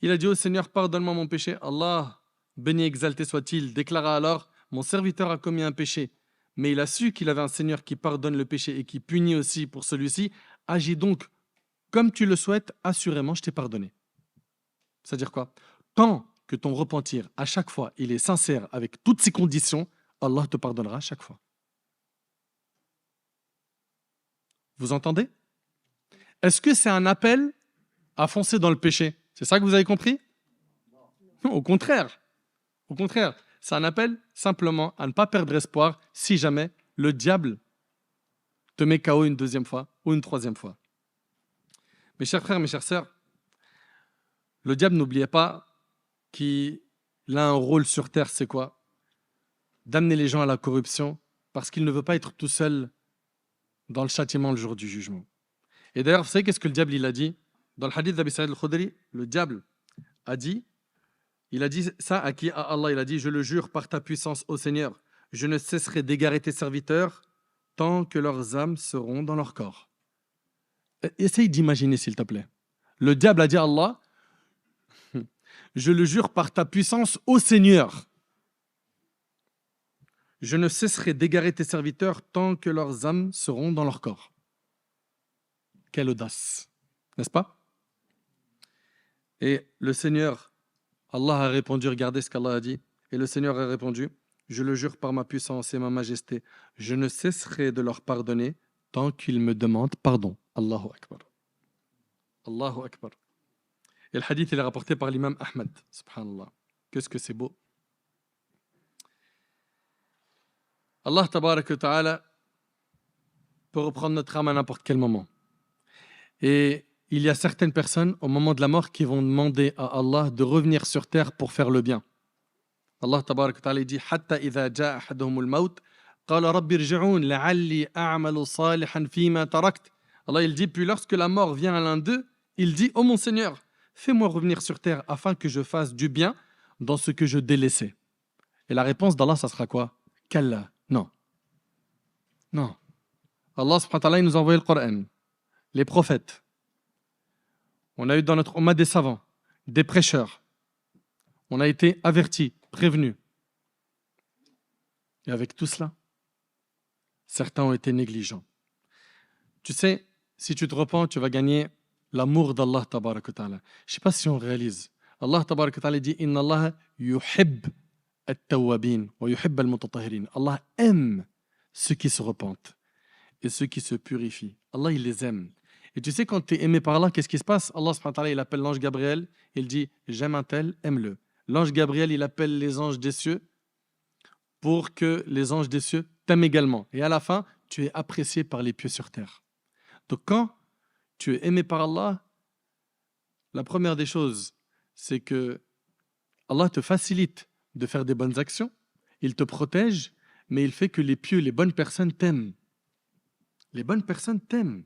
Il a dit au Seigneur, pardonne-moi mon péché. Allah, béni et exalté soit-il, déclara alors, mon serviteur a commis un péché, mais il a su qu'il avait un Seigneur qui pardonne le péché et qui punit aussi pour celui-ci. Agis donc comme tu le souhaites, assurément, je t'ai pardonné. C'est-à-dire quoi? Tant que ton repentir, à chaque fois, il est sincère avec toutes ses conditions, Allah te pardonnera à chaque fois. Vous entendez? Est-ce que c'est un appel à foncer dans le péché? C'est ça que vous avez compris? Non, au contraire. Au contraire, c'est un appel simplement à ne pas perdre espoir si jamais le diable te met KO une deuxième fois ou une troisième fois. Mes chers frères, mes chères sœurs, le diable, n'oubliez pas qu'il a un rôle sur terre, c'est quoi? D'amener les gens à la corruption parce qu'il ne veut pas être tout seul dans le châtiment le jour du jugement. Et d'ailleurs, vous savez qu'est-ce que le diable il a dit? Dans le hadith d'Abi Sa'id al-Khudri, le diable a dit, il a dit ça à qui? À Allah, il a dit, je le jure par ta puissance, ô Seigneur, je ne cesserai d'égarer tes serviteurs tant que leurs âmes seront dans leur corps. Essaye d'imaginer, s'il te plaît. Le diable a dit à Allah, je le jure par ta puissance, ô Seigneur, je ne cesserai d'égarer tes serviteurs tant que leurs âmes seront dans leur corps. Quelle audace, n'est-ce pas? Et le Seigneur, Allah a répondu, regardez ce qu'Allah a dit, et le Seigneur a répondu, je le jure par ma puissance et ma majesté, je ne cesserai de leur pardonner tant qu'ils me demandent pardon. Allahu Akbar. Allahu Akbar. Et le hadith, il est rapporté par l'imam Ahmed. Subhanallah. Qu'est-ce que c'est beau. Allah tabaraka wa ta'ala peut reprendre notre âme à n'importe quel moment. Et il y a certaines personnes, au moment de la mort, qui vont demander à Allah de revenir sur terre pour faire le bien. Allah tabaraka wa ta'ala dit Hatta idha ja'a ahaduhumul maut, qala rabbi irji'un la'alli a'malu salihan fima tarakt. Allah il dit, puis lorsque la mort vient à l'un d'eux, il dit, oh mon Seigneur, fais-moi revenir sur terre afin que je fasse du bien dans ce que je délaissais. Et la réponse d'Allah, ça sera quoi? Kalla. Non. Non. Allah subhanahu wa ta'ala, il nous a envoyé le Coran, les prophètes. On a eu dans notre ummah des savants, des prêcheurs. On a été avertis, prévenus. Et avec tout cela, certains ont été négligents. Tu sais, si tu te repens, tu vas gagner l'amour d'Allah tabaraka wa ta'ala. Je ne sais pas si on réalise. Allah tabaraka wa ta'ala dit Inna Allah yuhib at-tawwabin wa yuhib al-mutatahhirin. Allah aime ceux qui se repentent et ceux qui se purifient. Allah, il les aime. Et tu sais, quand tu es aimé par Allah, qu'est-ce qui se passe? Allah subhanahu wa ta'ala, il appelle l'ange Gabriel, il dit j'aime un tel, aime-le. L'ange Gabriel, il appelle les anges des cieux pour que les anges des cieux t'aiment également. Et à la fin, tu es apprécié par les pieux sur terre. Donc quand tu es aimé par Allah, la première des choses, c'est que Allah te facilite de faire des bonnes actions, il te protège, mais il fait que les pieux, les bonnes personnes t'aiment. Les bonnes personnes t'aiment.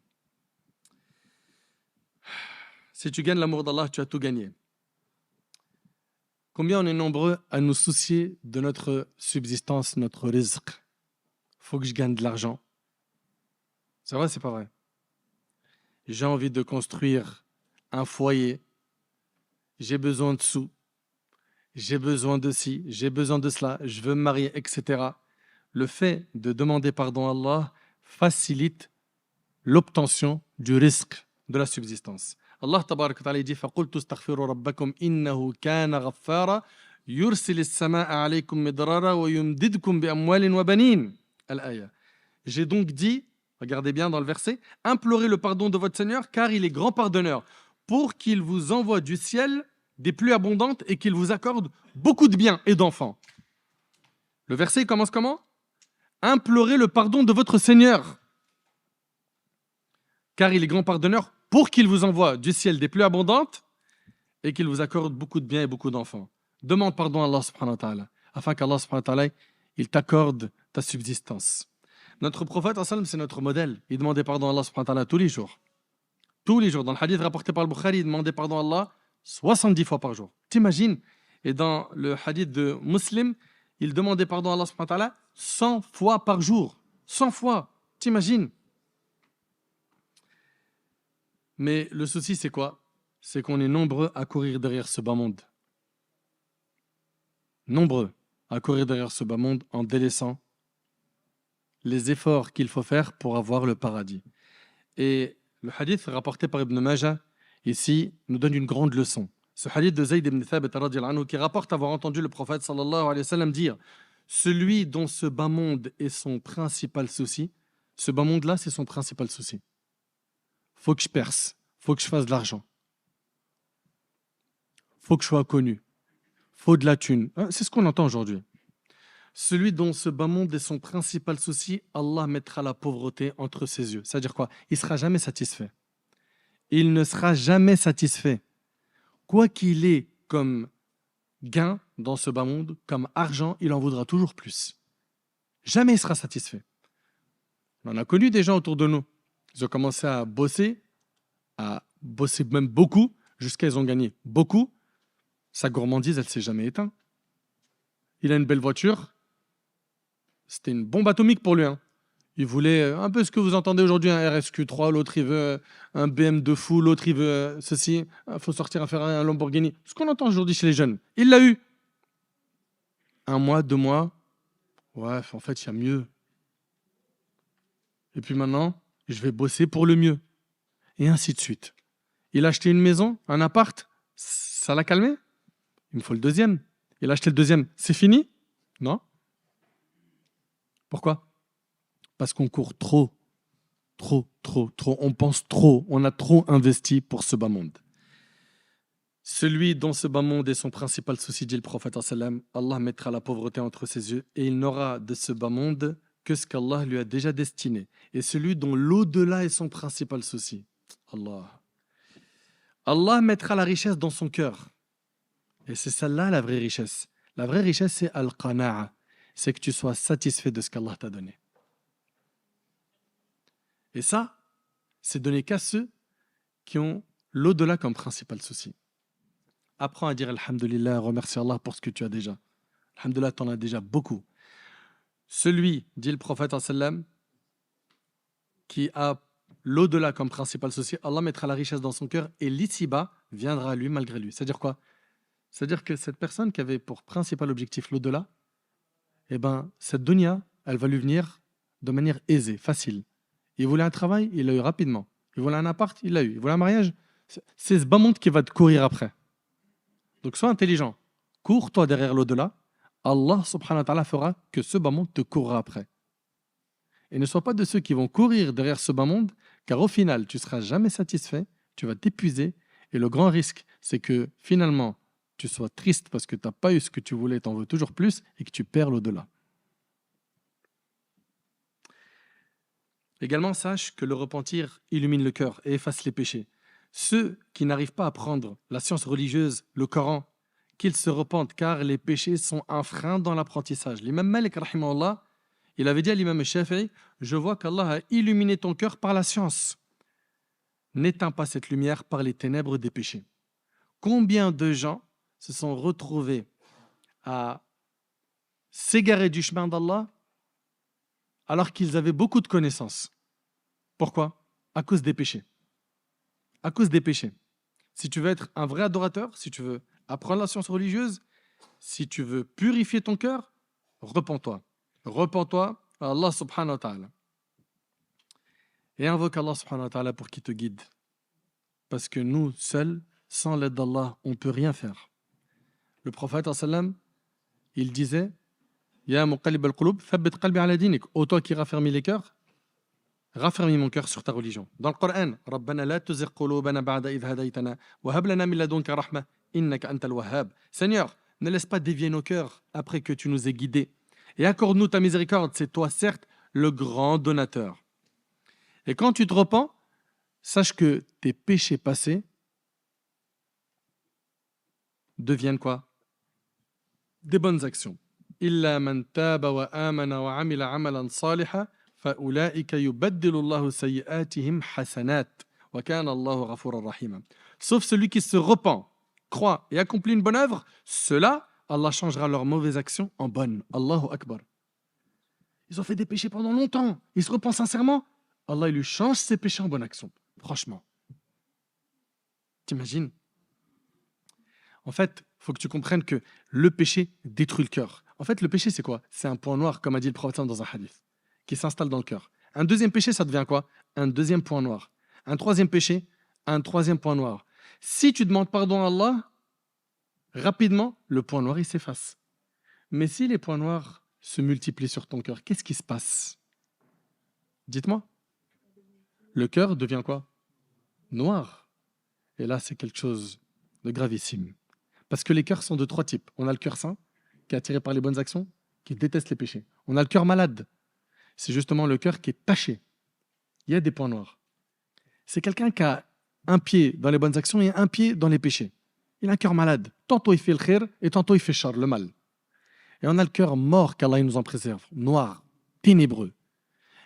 Si tu gagnes l'amour d'Allah, tu as tout gagné. Combien on est nombreux à nous soucier de notre subsistance, notre rizq? Il faut que je gagne de l'argent. C'est vrai, c'est pas vrai? J'ai envie de construire un foyer. J'ai besoin de sous. J'ai besoin de ci, j'ai besoin de cela, je veux me marier, etc. Le fait de demander pardon à Allah facilite l'obtention du risque de la subsistance. Allah tabaraka wa ta'ala dit فَقُلْتُ اسْتَغْفِرُوا رَبَّكُمْ إِنَّهُ كَانَ غَفَّارًا يُرْسِلِ السَّمَاءَ عَلَيْكُمْ مِدْرَارًا وَيُمْدِدْكُمْ بِأَمْوَالٍ وَبَنِينَ. Al-Aya. J'ai donc dit Regardez bien dans le verset. Implorez le pardon de votre Seigneur, car il est grand pardonneur, pour qu'il vous envoie du ciel des pluies abondantes et qu'il vous accorde beaucoup de biens et d'enfants. Le verset commence comment? Implorez le pardon de votre Seigneur, car il est grand pardonneur, pour qu'il vous envoie du ciel des pluies abondantes et qu'il vous accorde beaucoup de biens et beaucoup d'enfants. Demande pardon à Allah subhanahu wa ta'ala, afin qu'Allah subhanahu wa ta'ala, il t'accorde ta subsistance. Notre prophète, c'est notre modèle. Il demandait pardon à Allah subhanahu wa ta'ala tous les jours. Tous les jours. Dans le hadith rapporté par le Bukhari, il demandait pardon à Allah 70 fois par jour. T'imagines? Et dans le hadith de Muslim, il demandait pardon à Allah subhanahu wa ta'ala 100 fois par jour. 100 fois. T'imagines? Mais le souci, c'est quoi? C'est qu'on est nombreux à courir derrière ce bas monde. Nombreux à courir derrière ce bas monde en délaissant les efforts qu'il faut faire pour avoir le paradis. Et le hadith rapporté par Ibn Majah, ici, nous donne une grande leçon. Ce hadith de Zayd ibn Thabit qui rapporte avoir entendu le prophète sallallahu alayhi wa sallam dire « Celui dont ce bas monde est son principal souci, ce bas monde-là, c'est son principal souci. Faut que je perce, faut que je fasse de l'argent, faut que je sois connu, faut de la thune. » C'est ce qu'on entend aujourd'hui. Celui dont ce bas monde est son principal souci, Allah mettra la pauvreté entre ses yeux. C'est-à-dire quoi? Il ne sera jamais satisfait. Il ne sera jamais satisfait. Quoi qu'il ait comme gain dans ce bas monde, comme argent, il en voudra toujours plus. Jamais il sera satisfait. On a connu des gens autour de nous. Ils ont commencé à bosser même beaucoup, jusqu'à ils ont gagné beaucoup. Sa gourmandise, elle ne s'est jamais éteinte. Il a une belle voiture. C'était une bombe atomique pour lui. Il voulait un peu ce que vous entendez aujourd'hui, un RSQ3, l'autre il veut un BM de fou, l'autre il veut ceci, il faut sortir un Ferrari, un Lamborghini. Ce qu'on entend aujourd'hui chez les jeunes. Il l'a eu. 1 mois, 2 mois. Ouais, en fait, il y a mieux. Et puis maintenant, je vais bosser pour le mieux. Et ainsi de suite. Il a acheté une maison, un appart, ça l'a calmé? Il me faut le deuxième. Il a acheté le deuxième, c'est fini? Non. Pourquoi? Parce qu'on court trop. On pense trop. On a trop investi pour ce bas monde. Celui dont ce bas monde est son principal souci, dit le prophète, Allah mettra la pauvreté entre ses yeux et il n'aura de ce bas monde que ce qu'Allah lui a déjà destiné. Et celui dont l'au-delà est son principal souci, Allah mettra la richesse dans son cœur. Et c'est celle-là la vraie richesse. La vraie richesse, c'est al-qana'a. C'est que tu sois satisfait de ce qu'Allah t'a donné. Et ça, c'est donné qu'à ceux qui ont l'au-delà comme principal souci. Apprends à dire Alhamdulillah, remercie Allah pour ce que tu as déjà. Alhamdulillah, tu en as déjà beaucoup. Celui, dit le prophète, qui a l'au-delà comme principal souci, Allah mettra la richesse dans son cœur et l'ici-bas viendra à lui malgré lui. C'est-à-dire quoi? C'est-à-dire que cette personne qui avait pour principal objectif l'au-delà, cette dunya, elle va lui venir de manière aisée, facile. Il voulait un travail, il l'a eu rapidement. Il voulait un appart, il l'a eu. Il voulait un mariage, c'est ce bas monde qui va te courir après. Donc sois intelligent. Cours-toi derrière l'au-delà. Allah subhanahu wa ta'ala fera que ce bas monde te courra après. Et ne sois pas de ceux qui vont courir derrière ce bas monde, car au final, tu ne seras jamais satisfait, tu vas t'épuiser. Et le grand risque, c'est que finalement, tu sois triste parce que tu n'as pas eu ce que tu voulais, tu en veux toujours plus, et que tu perds l'au-delà. Également, sache que le repentir illumine le cœur et efface les péchés. Ceux qui n'arrivent pas à prendre la science religieuse, le Coran, qu'ils se repentent, car les péchés sont un frein dans l'apprentissage. L'imam Malik, rahimahullah, il avait dit à l'imam Shafi'i, je vois qu'Allah a illuminé ton cœur par la science. N'éteins pas cette lumière par les ténèbres des péchés. Combien de gens se sont retrouvés à s'égarer du chemin d'Allah alors qu'ils avaient beaucoup de connaissances? Pourquoi? À cause des péchés. À cause des péchés. Si tu veux être un vrai adorateur, si tu veux apprendre la science religieuse, si tu veux purifier ton cœur, repens-toi. Repens-toi à Allah subhanahu wa ta'ala. Et invoque Allah subhanahu wa ta'ala pour qu'il te guide. Parce que nous, seuls, sans l'aide d'Allah, on ne peut rien faire. Le prophète, il disait Ya muqallib al-qulub, thabbit qalbi ala dinik. Ô toi qui raffermis les cœurs, raffermis mon cœur sur ta religion. Dans le Coran, Rabbana la tuzigh qulubana ba'da idh hadaytana wa hab lana min ladunka rahma innaka antal wahhab. Seigneur, ne laisse pas dévier nos cœurs après que tu nous aies guidés. Et accorde-nous ta miséricorde, c'est toi certes le grand donateur. Et quand tu te repens, sache que tes péchés passés deviennent quoi? Des bonnes actions. Illa man taba wa amana wa amila amalan salihan faulaika yubaddilu Allahu sayyi'atihim hasanat wa kana Allahu ghafuran rahima. Sauf celui qui se repent, croit et accomplit une bonne œuvre, ceux-là, Allah changera leurs mauvaises actions en bonnes. Allahu Akbar. Ils ont fait des péchés pendant longtemps. Ils se repentent sincèrement. Allah il lui change ses péchés en bonnes actions. Franchement. T'imagines? En fait, il faut que tu comprennes que le péché détruit le cœur. En fait, le péché, c'est quoi? C'est un point noir, comme a dit le prophète dans un hadith, qui s'installe dans le cœur. Un deuxième péché, ça devient quoi? Un deuxième point noir. Un troisième péché, un troisième point noir. Si tu demandes pardon à Allah, rapidement, le point noir, il s'efface. Mais si les points noirs se multiplient sur ton cœur, qu'est-ce qui se passe? Dites-moi. Le cœur devient quoi? Noir. Et là, c'est quelque chose de gravissime. Parce que les cœurs sont de trois types. On a le cœur saint, qui est attiré par les bonnes actions, qui déteste les péchés. On a le cœur malade. C'est justement le cœur qui est taché. Il y a des points noirs. C'est quelqu'un qui a un pied dans les bonnes actions et un pied dans les péchés. Il a un cœur malade. Tantôt il fait le khir et tantôt il fait char, le mal. Et on a le cœur mort, qu'Allah nous en préserve, noir, ténébreux.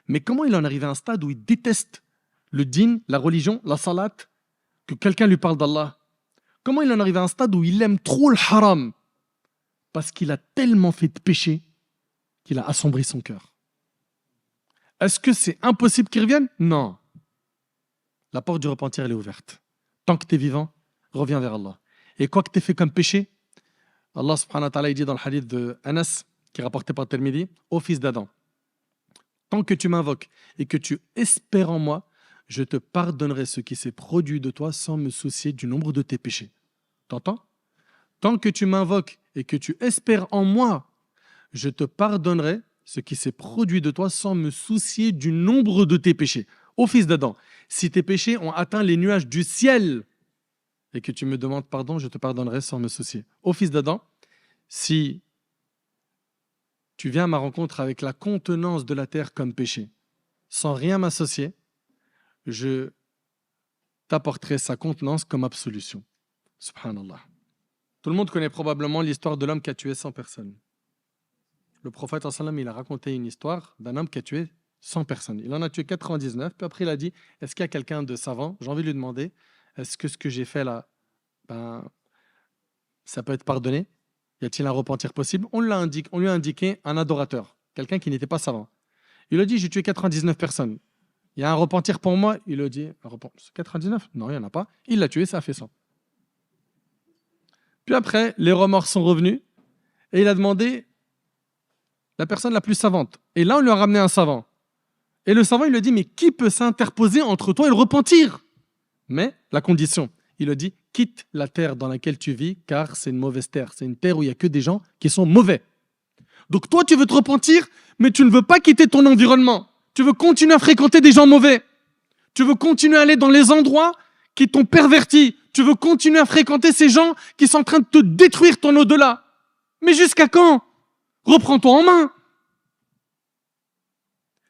Mais comment il en arrive à un stade où il déteste le dîn, la religion, la salat, que quelqu'un lui parle d'Allah? Comment il en arrive à un stade où il aime trop le haram? Parce qu'il a tellement fait de péché qu'il a assombri son cœur. Est-ce que c'est impossible qu'il revienne? Non. La porte du repentir, elle est ouverte. Tant que tu es vivant, reviens vers Allah. Et quoi que tu aies fait comme péché, Allah subhanahu wa ta'ala il dit dans le hadith de Anas, qui est rapporté par Tirmidhi, ô fils d'Adam, tant que tu m'invoques et que tu espères en moi, je te pardonnerai ce qui s'est produit de toi sans me soucier du nombre de tes péchés. T'entends? Tant que tu m'invoques et que tu espères en moi, je te pardonnerai ce qui s'est produit de toi sans me soucier du nombre de tes péchés. Ô fils d'Adam, si tes péchés ont atteint les nuages du ciel et que tu me demandes pardon, je te pardonnerai sans me soucier. Ô fils d'Adam, si tu viens à ma rencontre avec la contenance de la terre comme péché, sans rien m'associer, je t'apporterai sa contenance comme absolution. Subhanallah. Tout le monde connaît probablement l'histoire de l'homme qui a tué 100 personnes. Le prophète sallam, il a raconté une histoire d'un homme qui a tué 100 personnes. Il en a tué 99, puis après il a dit, est-ce qu'il y a quelqu'un de savant? J'ai envie de lui demander, est-ce que ce que j'ai fait là, ça peut être pardonné? Y a-t-il un repentir possible? On lui a indiqué un adorateur, quelqu'un qui n'était pas savant. Il a dit, j'ai tué 99 personnes. Il y a un repentir pour moi? Il a dit, 99? Non, il n'y en a pas. Il l'a tué, ça a fait 100. Puis après, les remords sont revenus et il a demandé la personne la plus savante. Et là, on lui a ramené un savant. Et le savant, il lui a dit, mais qui peut s'interposer entre toi et le repentir? Mais la condition, il a dit, quitte la terre dans laquelle tu vis, car c'est une mauvaise terre. C'est une terre où il n'y a que des gens qui sont mauvais. Donc toi, tu veux te repentir, mais tu ne veux pas quitter ton environnement. Tu veux continuer à fréquenter des gens mauvais. Tu veux continuer à aller dans les endroits qui t'ont perverti. Tu veux continuer à fréquenter ces gens qui sont en train de te détruire ton au-delà. Mais jusqu'à quand? Reprends-toi en main.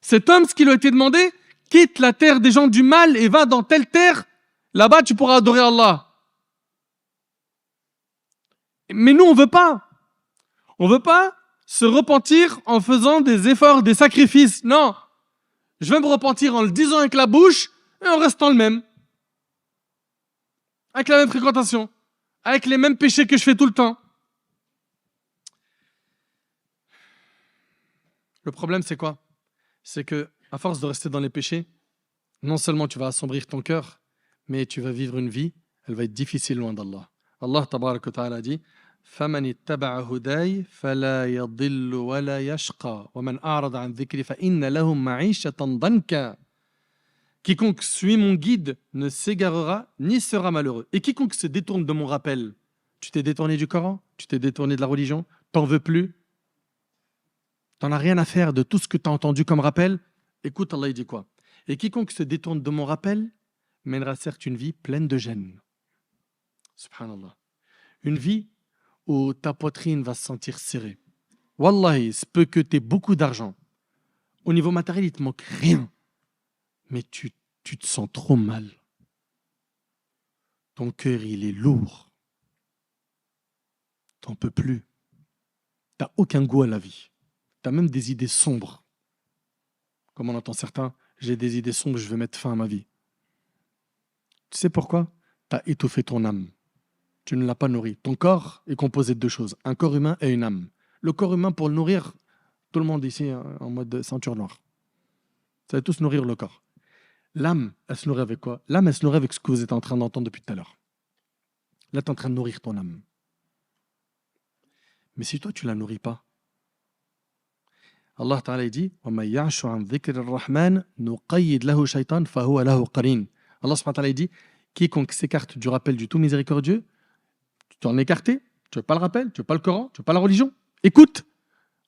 Cet homme, ce qui lui a été demandé, quitte la terre des gens du mal et va dans telle terre. Là-bas, tu pourras adorer Allah. Mais nous, on veut pas. On veut pas se repentir en faisant des efforts, des sacrifices. Non. Je vais me repentir en le disant avec la bouche et en restant le même. Avec la même fréquentation. Avec les mêmes péchés que je fais tout le temps. Le problème, c'est quoi? C'est que, à force de rester dans les péchés, non seulement tu vas assombrir ton cœur, mais tu vas vivre une vie, elle va être difficile loin d'Allah. Allah tabarak wa ta'ala dit فَمَنِ اتَّبَعَ هُدَايَ فَلَا يَضِلُّ وَلَا يَشْقَى وَمَنْ أَعْرَضَ عَنْ ذِكْرِي فَإِنَّ لَهُ مَعِيشَةً ضَنْكًا. Quiconque suit mon guide ne s'égarera ni sera malheureux. Et quiconque se détourne de mon rappel, tu t'es détourné du Coran, tu t'es détourné de la religion, t'en veux plus, t'en as rien à faire de tout ce que tu as entendu comme rappel. Écoute, Allah il dit quoi? Et quiconque se détourne de mon rappel mènera certes une vie pleine de gêne. Subhanallah. Une vie où ta poitrine va se sentir serrée. Wallahi, il se peut que tu aies beaucoup d'argent. Au niveau matériel, il ne te manque rien. Mais tu te sens trop mal. Ton cœur, il est lourd. T'en peux plus. Tu n'as aucun goût à la vie. Tu as même des idées sombres. Comme on entend certains, j'ai des idées sombres, je veux mettre fin à ma vie. Tu sais pourquoi? Tu as étouffé ton âme. Tu ne l'as pas nourri. Ton corps est composé de deux choses, un corps humain et une âme. Le corps humain, pour le nourrir, tout le monde ici en mode ceinture noire. Ça va tous nourrir le corps. L'âme, elle se nourrit avec quoi? L'âme, elle se nourrit avec ce que vous êtes en train d'entendre depuis tout à l'heure. Là, tu es en train de nourrir ton âme. Mais si toi, tu ne la nourris pas, Allah Ta'ala dit وَمَنْ يَعْشُ عَنْ ذِكْرِ الرَّحْمَنِ نُقَيِّدْ لَهُ شَيْطَانٌ فَهُوَ لَهُ قَرِينٌ. Allah Subhanahu wa Ta'ala dit quiconque s'écarte du rappel du tout miséricordieux, tu t'en es écarté, tu veux pas le rappel, tu veux pas le Coran, tu veux pas la religion. Écoute,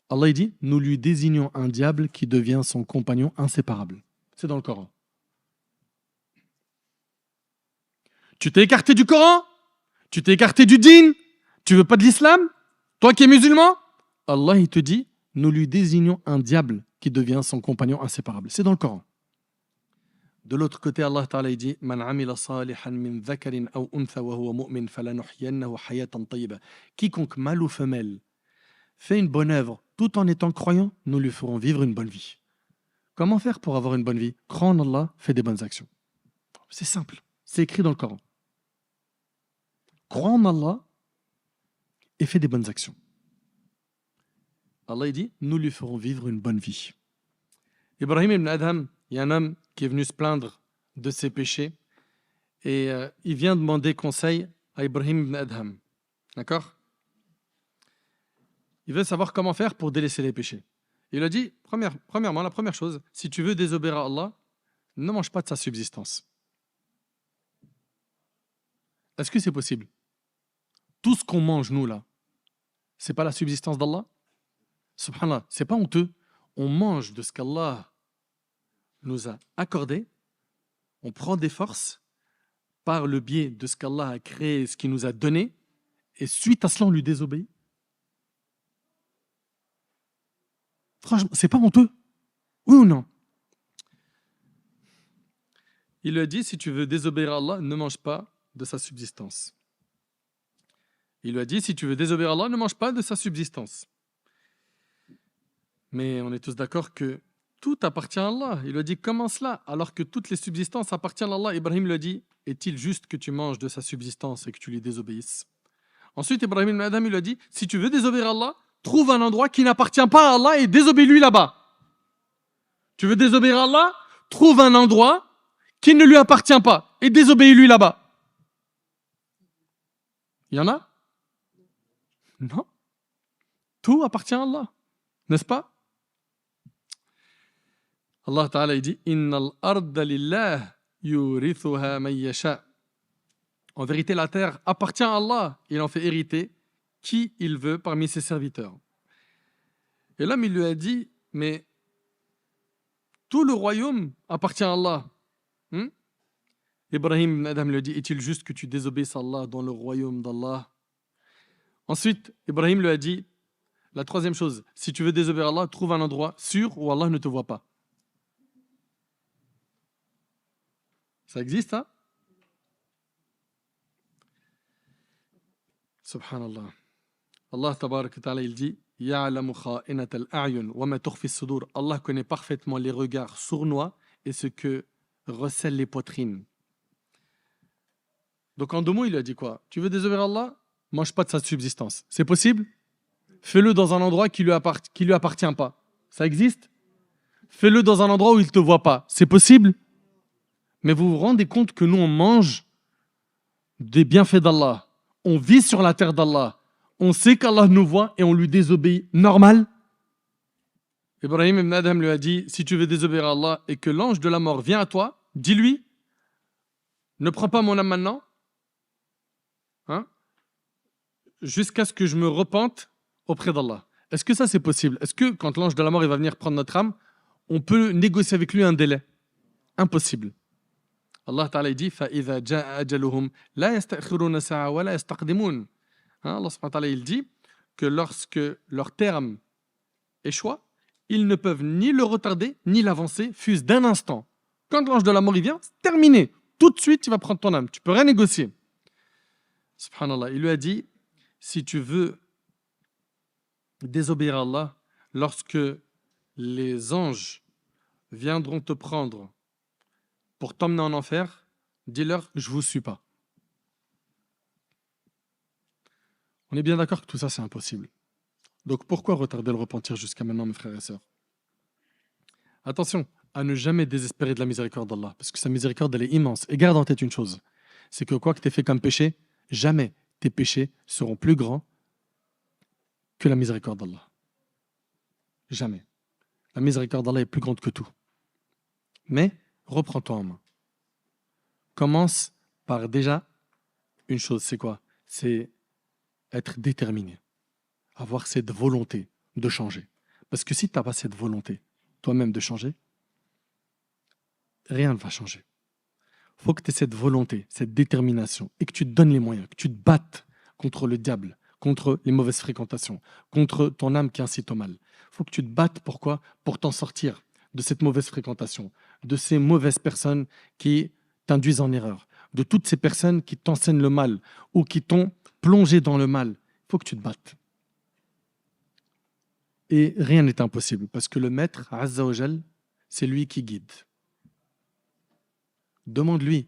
Allah il dit nous lui désignons un diable qui devient son compagnon inséparable. C'est dans le Coran. Tu t'es écarté du Coran, tu t'es écarté du dîn, tu veux pas de l'islam, toi qui es musulman, Allah il te dit nous lui désignons un diable qui devient son compagnon inséparable. C'est dans le Coran. De l'autre côté, Allah Ta'ala il dit Man amila salihan min dhakarin aw untha wa huwa mu'min falanuhyiyannahu hayatan tayyiba. Quiconque mâle ou femelle fait une bonne œuvre tout en étant croyant, nous lui ferons vivre une bonne vie. Comment faire pour avoir une bonne vie? Crois en Allah, fais des bonnes actions. C'est simple, c'est écrit dans le Coran. Crois en Allah et fais des bonnes actions. Allah il dit nous lui ferons vivre une bonne vie. Ibrahim ibn Adham, il y a un homme qui est venu se plaindre de ses péchés et il vient demander conseil à Ibrahim ibn Adham. D'accord? Il veut savoir comment faire pour délaisser les péchés. Il a dit, premièrement, la première chose, si tu veux désobéir à Allah, ne mange pas de sa subsistance. Est-ce que c'est possible? Tout ce qu'on mange, nous, là, c'est pas la subsistance d'Allah? Subhanallah, c'est pas honteux. On mange de ce qu'Allah nous a accordé, on prend des forces par le biais de ce qu'Allah a créé, ce qu'il nous a donné, et suite à cela, on lui désobéit. Franchement, c'est pas honteux? Oui ou non? Il lui a dit, si tu veux désobéir à Allah, ne mange pas de sa subsistance. Il lui a dit, si tu veux désobéir à Allah, ne mange pas de sa subsistance. Mais on est tous d'accord que tout appartient à Allah. Il lui a dit, comment cela? Alors que toutes les subsistances appartiennent à Allah. Ibrahim lui a dit, est-il juste que tu manges de sa subsistance et que tu lui désobéisses? Ensuite, Ibrahim ibn Adham lui a dit, si tu veux désobéir à Allah, trouve un endroit qui n'appartient pas à Allah et désobéis-lui là-bas. Tu veux désobéir à Allah? Trouve un endroit qui ne lui appartient pas et désobéis-lui là-bas. Il y en a? Non. Tout appartient à Allah. N'est-ce pas? Allah Ta'ala dit Innal arda lillah yurithuha man yasha. En vérité, la terre appartient à Allah. Il en fait hériter qui il veut parmi ses serviteurs. Et l'homme, il lui a dit mais tout le royaume appartient à Allah. Ibrahim ibn Adham lui a dit est-il juste que tu désobéisses à Allah dans le royaume d'Allah? Ensuite, Ibrahim lui a dit la troisième chose, si tu veux désobéir à Allah, trouve un endroit sûr où Allah ne te voit pas. Ça existe, hein? Subhanallah. Allah tabarak wa ta'ala, il dit Ya'lamu kha'inat al-a'yun wa ma tukhfi as-sudur. Allah connaît parfaitement les regards sournois et ce que recèlent les poitrines. Donc en deux mots, il a dit quoi? Tu veux désobéir à Allah? Mange pas de sa subsistance. C'est possible? Fais-le dans un endroit qui lui appartient pas. Ça existe? Fais-le dans un endroit où il te voit pas. C'est possible? Mais vous vous rendez compte que nous, on mange des bienfaits d'Allah. On vit sur la terre d'Allah. On sait qu'Allah nous voit et on lui désobéit. Normal? Ibrahim ibn Adham lui a dit, si tu veux désobéir à Allah et que l'ange de la mort vient à toi, dis-lui, ne prends pas mon âme maintenant, jusqu'à ce que je me repente auprès d'Allah. Est-ce que ça c'est possible? Est-ce que quand l'ange de la mort il va venir prendre notre âme, on peut négocier avec lui un délai? Impossible. Allah Ta'ala il dit فَإِذَا جَاءَ أَجَلُهُمْ لَا يَسْتَأْخِرُونَ سَاعَةً وَلَا يَسْتَقْدِمُونَ. Allah Subhanahu wa Ta'ala il dit que lorsque leur terme échoit, ils ne peuvent ni le retarder ni l'avancer, fût-ce d'un instant. Quand l'ange de la mort il vient, c'est terminé. Tout de suite, il va prendre ton âme. Tu peux rien négocier. Subhanallah, il lui a dit, si tu veux désobéir à Allah, lorsque les anges viendront te prendre pour t'emmener en enfer, dis-leur, je ne vous suis pas. On est bien d'accord que tout ça, c'est impossible. Donc pourquoi retarder le repentir jusqu'à maintenant, mes frères et sœurs? Attention à ne jamais désespérer de la miséricorde d'Allah, parce que sa miséricorde, elle est immense. Et garde en tête une chose, c'est que quoi que tu aies fait comme péché, jamais tes péchés seront plus grands que la miséricorde d'Allah. Jamais. La miséricorde d'Allah est plus grande que tout. Mais reprends-toi en main. Commence par déjà une chose, c'est quoi? C'est être déterminé, avoir cette volonté de changer. Parce que si tu n'as pas cette volonté toi-même de changer, rien ne va changer. Il faut que tu aies cette volonté, cette détermination et que tu te donnes les moyens, que tu te battes contre le diable, contre les mauvaises fréquentations, contre ton âme qui incite au mal. Il faut que tu te battes, pourquoi? Pour t'en sortir de cette mauvaise fréquentation, de ces mauvaises personnes qui t'induisent en erreur, de toutes ces personnes qui t'enseignent le mal ou qui t'ont plongé dans le mal. Il faut que tu te battes. Et rien n'est impossible parce que le maître, Azza wa Jal, c'est lui qui guide. Demande-lui